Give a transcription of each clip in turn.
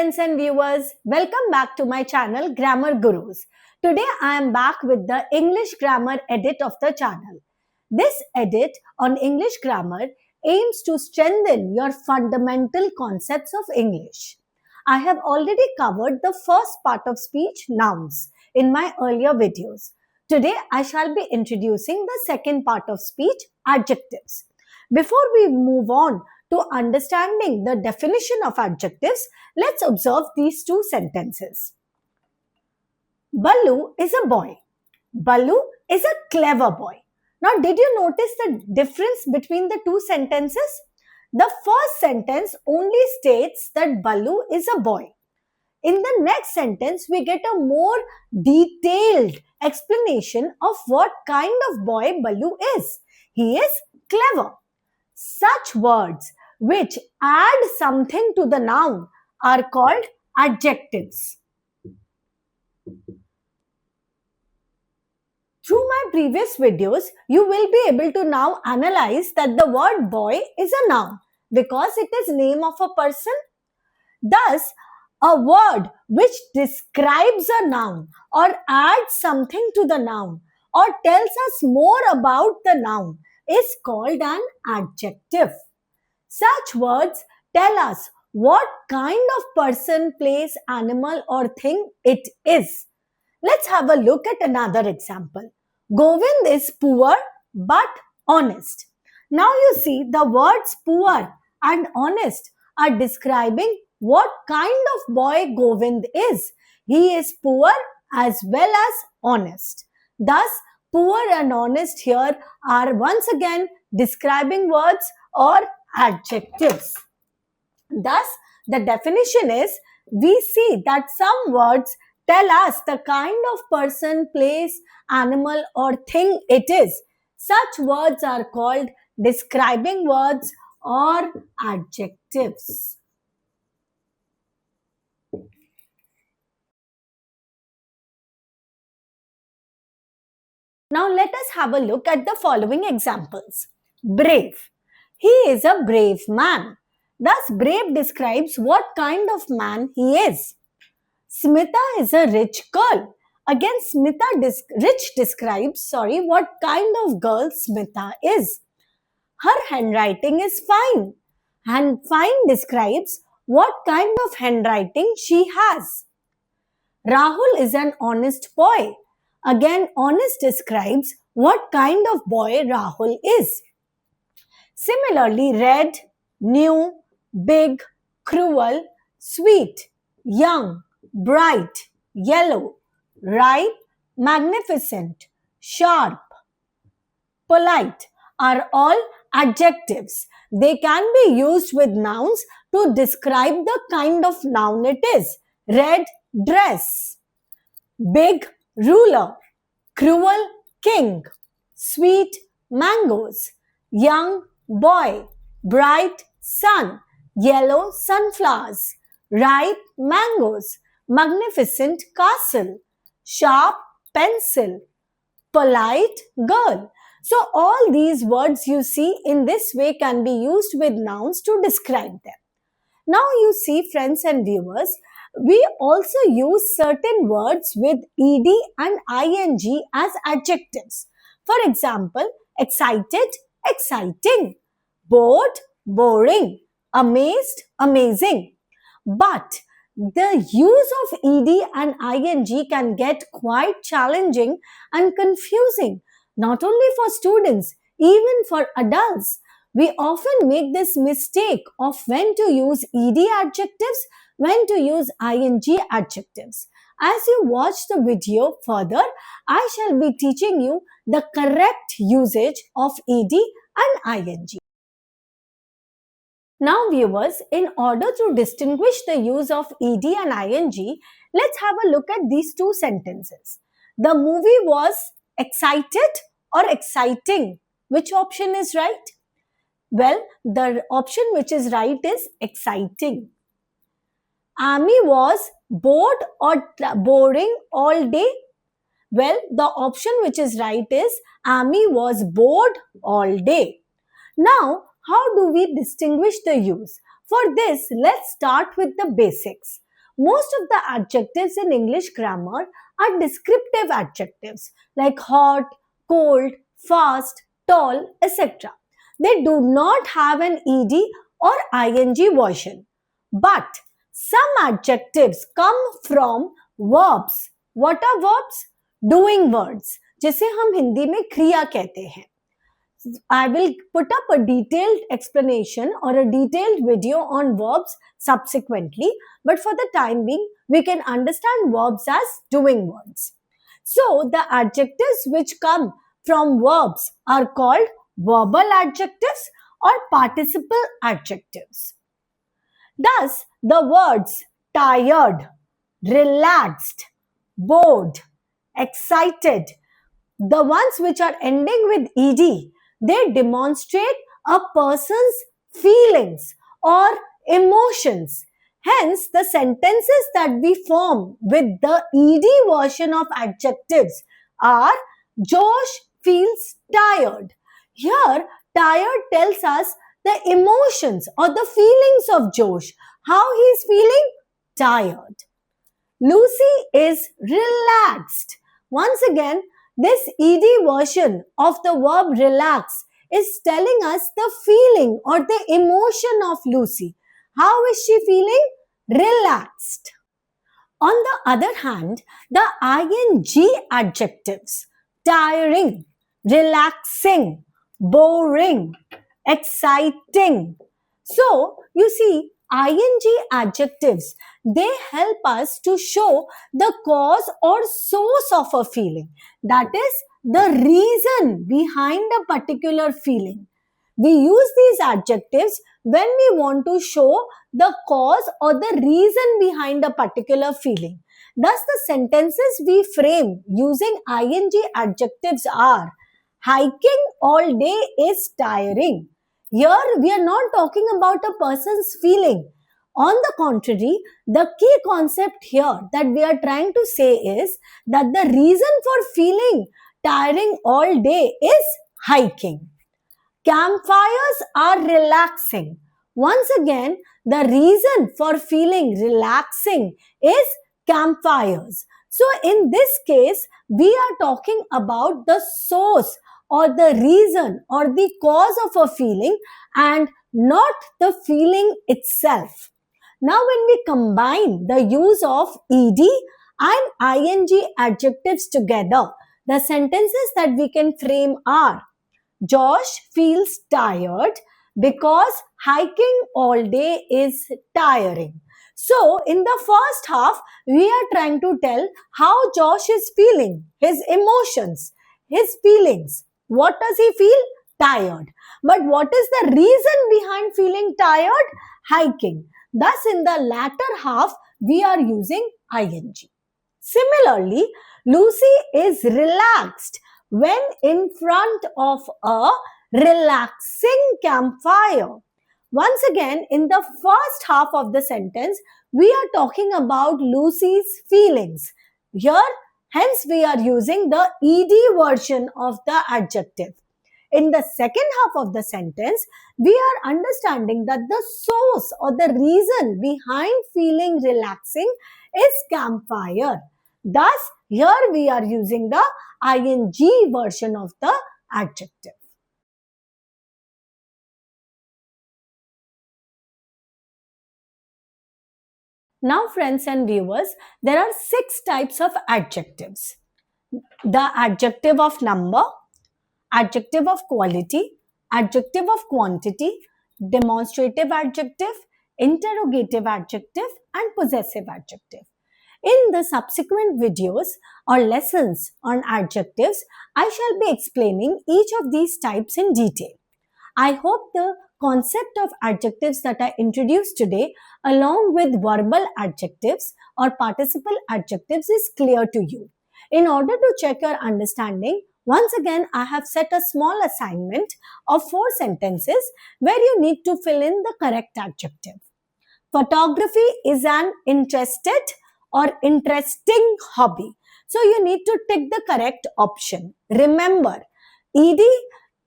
friends and viewers, welcome back to my channel Grammar Gurus. Today I am back with the English grammar edit of the channel. This edit on English grammar aims to strengthen your fundamental concepts of English. I have already covered the first part of speech, nouns, in my earlier videos. Today I shall be introducing the second part of speech, adjectives. Before we move on to understanding the definition of adjectives, let's observe these two sentences. Ballu is a boy. Ballu is a clever boy. Now, did you notice the difference between the two sentences? The first sentence only states that Ballu is a boy. In the next sentence, we get a more detailed explanation of what kind of boy Ballu is. He is clever. Such words which add something to the noun are called adjectives. Through my previous videos, you will be able to now analyze that the word boy is a noun because it is name of a person. Thus, a word which describes a noun or adds something to the noun or tells us more about the noun is called an adjective. Such words tell us what kind of person, place, animal or thing it is. Let's have a look at another example. Govind is poor but honest. Now you see the words poor and honest are describing what kind of boy Govind is. He is poor as well as honest. Thus, poor and honest here are once again describing words or adjectives. Thus, the definition is we see that some words tell us the kind of person, place, animal or thing it is. Such words are called describing words or adjectives. Now let us have a look at the following examples. Brave. He is a brave man. Thus, brave describes what kind of man he is. Smita is a rich girl. Again, rich describes, what kind of girl Smita is. Her handwriting is fine. And fine describes what kind of handwriting she has. Rahul is an honest boy. Again, honest describes what kind of boy Rahul is. Similarly, red, new, big, cruel, sweet, young, bright, yellow, ripe, magnificent, sharp, polite are all adjectives. They can be used with nouns to describe the kind of noun it is. Red, dress. Big, ruler. Cruel, king. Sweet, mangoes. Young, boy. Bright, sun. Yellow, sunflowers. Ripe, mangoes. Magnificent, castle. Sharp, pencil. Polite, girl. So all these words you see in this way can be used with nouns to describe them. Now you see, friends and viewers, we also use certain words with ed and ing as adjectives. For example, excited, exciting. Bored, boring. Amazed, amazing. But the use of ed and ing can get quite challenging and confusing, not only for students, even for adults. We often make this mistake of when to use ed adjectives, when to use ing adjectives. As you watch the video further, I shall be teaching you the correct usage of ed and ing. Now viewers, in order to distinguish the use of ed and ing, let's have a look at these two sentences. The movie was excited or exciting. Which option is right? Well, the option which is right is exciting. Amy was bored or boring all day. Well, the option which is right is Amy was bored all day. Now, how do we distinguish the use? For this, let's start with the basics. Most of the adjectives in English grammar are descriptive adjectives like hot, cold, fast, tall, etc. They do not have an ed or ing version. But some adjectives come from verbs. What are verbs? Doing words, जिसे हम हिंदी में क्रिया कहते हैं. I will put up a detailed explanation or a detailed video on verbs subsequently, but for the time being, we can understand verbs as doing words. So, the adjectives which come from verbs are called verbal adjectives or participle adjectives. Thus, the words tired, relaxed, bored, excited, the ones which are ending with ed, they demonstrate a person's feelings or emotions. Hence, the sentences that we form with the ed version of adjectives are Josh feels tired. Here, tired tells us the emotions or the feelings of Josh, how he is feeling tired. Lucy is relaxed. Once again, this ed version of the verb relax is telling us the feeling or the emotion of Lucy. How is she feeling? Relaxed. On the other hand, the ing adjectives, tiring, relaxing, boring, exciting. So, you see, ing adjectives, they help us to show the cause or source of a feeling. That is the reason behind a particular feeling. We use these adjectives when we want to show the cause or the reason behind a particular feeling. Thus, the sentences we frame using ing adjectives are: hiking all day is tiring. Here, we are not talking about a person's feeling. On the contrary, the key concept here that we are trying to say is that the reason for feeling tiring all day is hiking. Campfires are relaxing. Once again, the reason for feeling relaxing is campfires. So, in this case, we are talking about the source or the reason or the cause of a feeling and not the feeling itself. Now, when we combine the use of ed and ing adjectives together, the sentences that we can frame are: Josh feels tired because hiking all day is tiring. So, in the first half, we are trying to tell how Josh is feeling, his emotions, his feelings. What does he feel? Tired. But what is the reason behind feeling tired? Hiking. Thus, in the latter half, we are using ing. Similarly, Lucy is relaxed when in front of a relaxing campfire. Once again, in the first half of the sentence, we are talking about Lucy's feelings. Here, hence we are using the ed version of the adjective. In the second half of the sentence, we are understanding that the source or the reason behind feeling relaxing is campfire. Thus, here we are using the ing version of the adjective. Now, friends and viewers, there are 6 types of adjectives. The adjective of number, adjective of quality, adjective of quantity, demonstrative adjective, interrogative adjective, and possessive adjective. In the subsequent videos or lessons on adjectives, I shall be explaining each of these types in detail. I hope the concept of adjectives that I introduced today, along with verbal adjectives or participle adjectives, is clear to you. In order to check your understanding, once again, I have set a small assignment of 4 sentences where you need to fill in the correct adjective. Photography is an interested or interesting hobby. So you need to tick the correct option. Remember, ed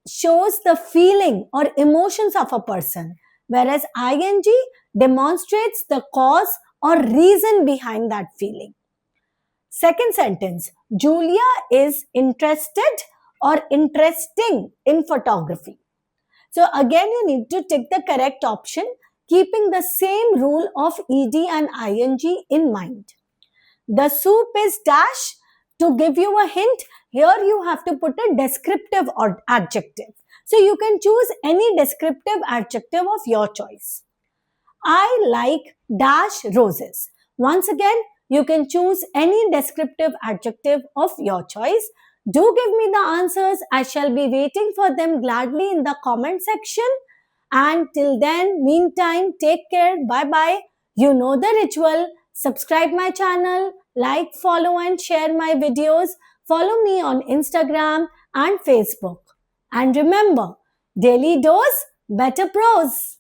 shows the feeling or emotions of a person, whereas ing demonstrates the cause or reason behind that feeling. Second sentence, Julia is interested or interesting in photography. So again, you need to tick the correct option, keeping the same rule of ed and ing in mind. The soup is dash. To give you a hint, here you have to put a descriptive or adjective. So you can choose any descriptive adjective of your choice. I like dash roses. Once again, you can choose any descriptive adjective of your choice. Do give me the answers. I shall be waiting for them gladly in the comment section. And till then, meantime, take care. Bye bye. You know the ritual. Subscribe my channel, like, follow, and share my videos. Follow me on Instagram and Facebook. And remember, daily dose, better prose.